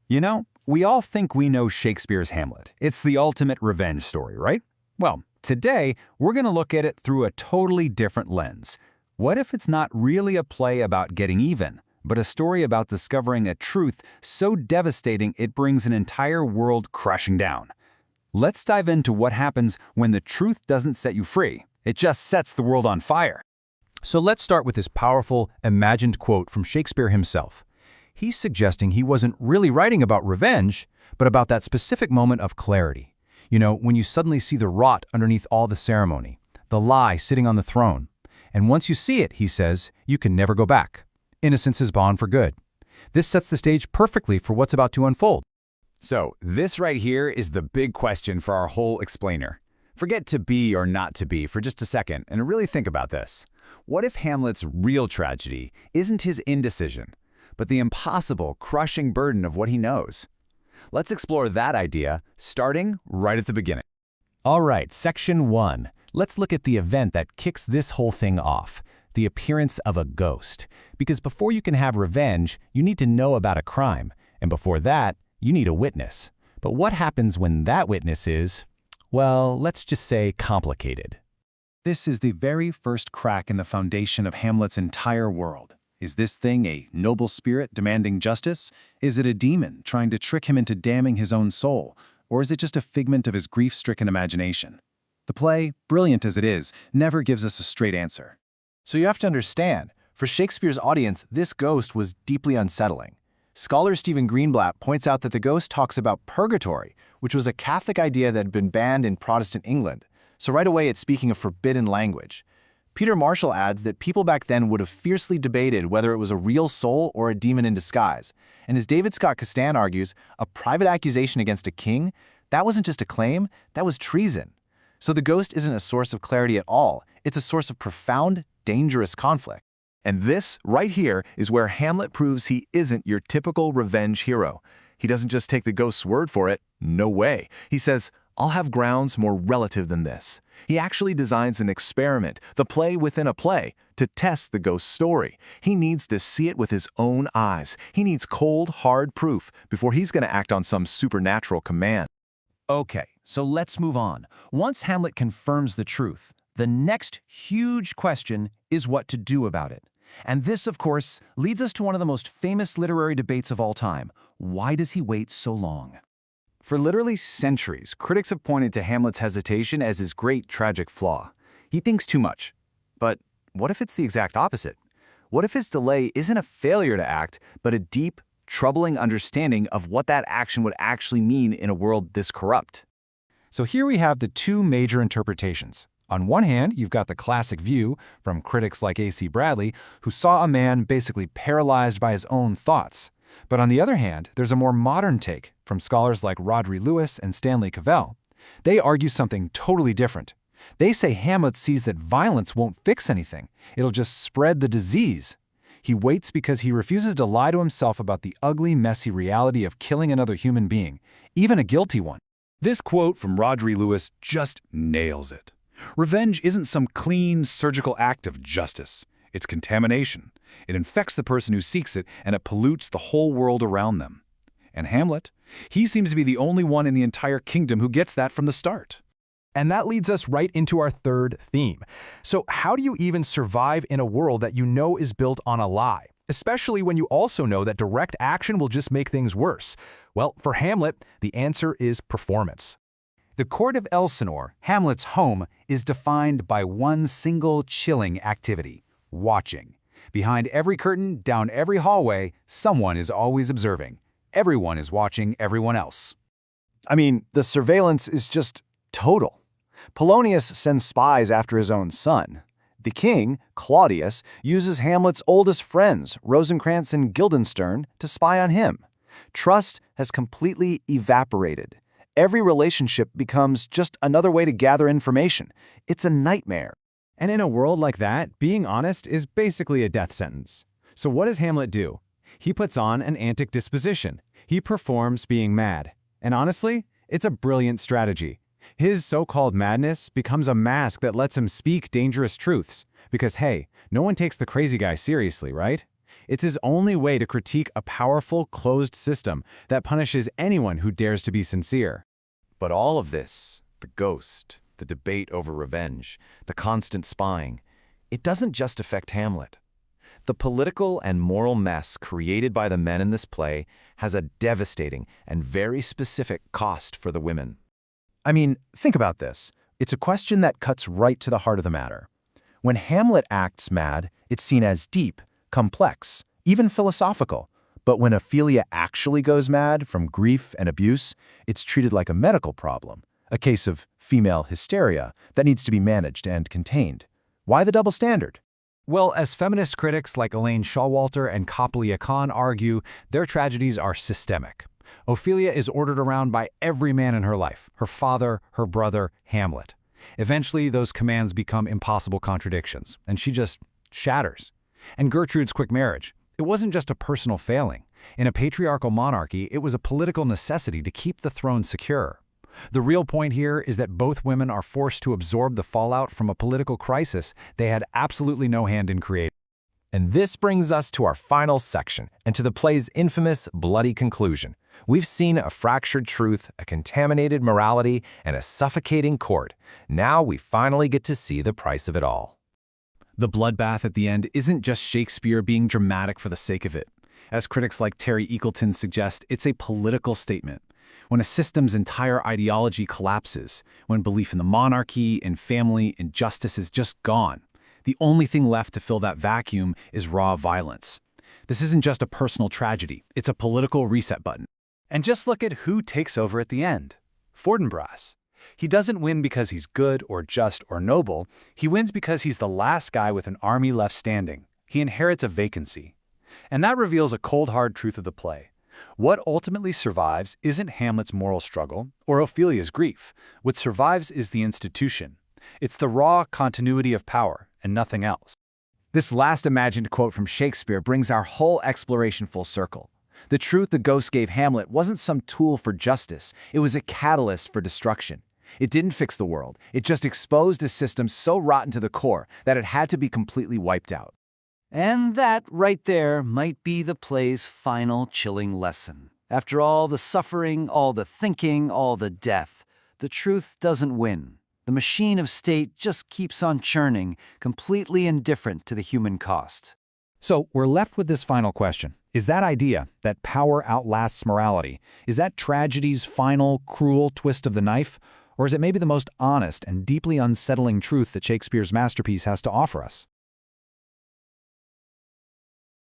You know, we all think we know Shakespeare's Hamlet. It's the ultimate revenge story, right? Well, today, we're going to look at it through a totally different lens. What if it's not really a play about getting even, but a story about discovering a truth so devastating it brings an entire world crashing down? Let's dive into what happens when the truth doesn't set you free. It just sets the world on fire. So let's start with this powerful, imagined quote from Shakespeare himself. He's suggesting he wasn't really writing about revenge, but about that specific moment of clarity. You know, when you suddenly see the rot underneath all the ceremony, the lie sitting on the throne. And once you see it, he says, you can never go back. Innocence is gone for good. This sets the stage perfectly for what's about to unfold. So, this right here is the big question for our whole explainer. Forget to be or not to be for just a second and really think about this. What if Hamlet's real tragedy isn't his indecision, but the impossible, crushing burden of what he knows? Let's explore that idea, starting right at the beginning. All right, Section 1. Let's look at the event that kicks this whole thing off, the appearance of a ghost. Because before you can have revenge, you need to know about a crime, and before that, you need a witness. But what happens when that witness is, well, let's just say complicated? This is the very first crack in the foundation of Hamlet's entire world. Is this thing a noble spirit demanding justice? Is it a demon trying to trick him into damning his own soul? Or is it just a figment of his grief-stricken imagination? The play, brilliant as it is, never gives us a straight answer. So you have to understand, for Shakespeare's audience, this ghost was deeply unsettling. Scholar Stephen Greenblatt points out that the ghost talks about purgatory, which was a Catholic idea that had been banned in Protestant England. So right away it's speaking of forbidden language. Peter Marshall adds that people back then would have fiercely debated whether it was a real soul or a demon in disguise. And as David Scott Castan argues, a private accusation against a king, that wasn't just a claim, that was treason. So the ghost isn't a source of clarity at all, it's a source of profound, dangerous conflict. And this, right here, is where Hamlet proves he isn't your typical revenge hero. He doesn't just take the ghost's word for it. No way. He says, I'll have grounds more relative than this. He actually designs an experiment, the play within a play, to test the ghost's story. He needs to see it with his own eyes. He needs cold, hard proof before he's going to act on some supernatural command. Okay, so let's move on. Once Hamlet confirms the truth, the next huge question is what to do about it. And this, of course, leads us to one of the most famous literary debates of all time. Why does he wait so long? For literally centuries, critics have pointed to Hamlet's hesitation as his great tragic flaw. He thinks too much. But what if it's the exact opposite? What if his delay isn't a failure to act, but a deep, troubling understanding of what that action would actually mean in a world this corrupt? So here we have the two major interpretations. On one hand, you've got the classic view from critics like A.C. Bradley, who saw a man basically paralyzed by his own thoughts. But on the other hand, there's a more modern take from scholars like Rodri Lewis and Stanley Cavell. They argue something totally different. They say Hamlet sees that violence won't fix anything. It'll just spread the disease. He waits because he refuses to lie to himself about the ugly, messy reality of killing another human being, even a guilty one. This quote from Rodri Lewis just nails it. Revenge isn't some clean, surgical act of justice. It's contamination. It infects the person who seeks it, and it pollutes the whole world around them. And Hamlet, he seems to be the only one in the entire kingdom who gets that from the start. And that leads us right into our third theme. So how do you even survive in a world that you know is built on a lie? Especially when you also know that direct action will just make things worse. Well, for Hamlet, the answer is performance. The court of Elsinore, Hamlet's home, is defined by one single chilling activity: watching. Behind every curtain, down every hallway, someone is always observing. Everyone is watching everyone else. I mean, the surveillance is just total. Polonius sends spies after his own son. The king, Claudius, uses Hamlet's oldest friends, Rosencrantz and Guildenstern, to spy on him. Trust has completely evaporated. Every relationship becomes just another way to gather information. It's a nightmare. And in a world like that, being honest is basically a death sentence. So what does Hamlet do? He puts on an antic disposition. He performs being mad. And honestly, it's a brilliant strategy. His so-called madness becomes a mask that lets him speak dangerous truths. Because hey, no one takes the crazy guy seriously, right? It's his only way to critique a powerful, closed system that punishes anyone who dares to be sincere. But all of this, the ghost, the debate over revenge, the constant spying, it doesn't just affect Hamlet. The political and moral mess created by the men in this play has a devastating and very specific cost for the women. I mean, think about this. It's a question that cuts right to the heart of the matter. When Hamlet acts mad, it's seen as deep, complex, even philosophical. But when Ophelia actually goes mad from grief and abuse, it's treated like a medical problem, a case of female hysteria that needs to be managed and contained. Why the double standard? Well, as feminist critics like Elaine Showalter and Coppelia Khan argue, their tragedies are systemic. Ophelia is ordered around by every man in her life, her father, her brother, Hamlet. Eventually, those commands become impossible contradictions, and she just shatters. And Gertrude's quick marriage, it wasn't just a personal failing. In a patriarchal monarchy, it was a political necessity to keep the throne secure. The real point here is that both women are forced to absorb the fallout from a political crisis they had absolutely no hand in creating. And this brings us to our final section, and to the play's infamous, bloody conclusion. We've seen a fractured truth, a contaminated morality, and a suffocating court. Now we finally get to see the price of it all. The bloodbath at the end isn't just Shakespeare being dramatic for the sake of it. As critics like Terry Eagleton suggest, it's a political statement. When a system's entire ideology collapses, when belief in the monarchy, in family, in justice is just gone, the only thing left to fill that vacuum is raw violence. This isn't just a personal tragedy, it's a political reset button. And just look at who takes over at the end. Fortinbras. He doesn't win because he's good or just or noble, he wins because he's the last guy with an army left standing. He inherits a vacancy. And that reveals a cold hard truth of the play. What ultimately survives isn't Hamlet's moral struggle or Ophelia's grief. What survives is the institution. It's the raw continuity of power and nothing else. This last imagined quote from Shakespeare brings our whole exploration full circle. The truth the ghost gave Hamlet wasn't some tool for justice, it was a catalyst for destruction. It didn't fix the world, it just exposed a system so rotten to the core that it had to be completely wiped out. And that, right there, might be the play's final chilling lesson. After all the suffering, all the thinking, all the death, the truth doesn't win. The machine of state just keeps on churning, completely indifferent to the human cost. So we're left with this final question. Is that idea, that power outlasts morality, is that tragedy's final, cruel twist of the knife? Or is it maybe the most honest and deeply unsettling truth that Shakespeare's masterpiece has to offer us?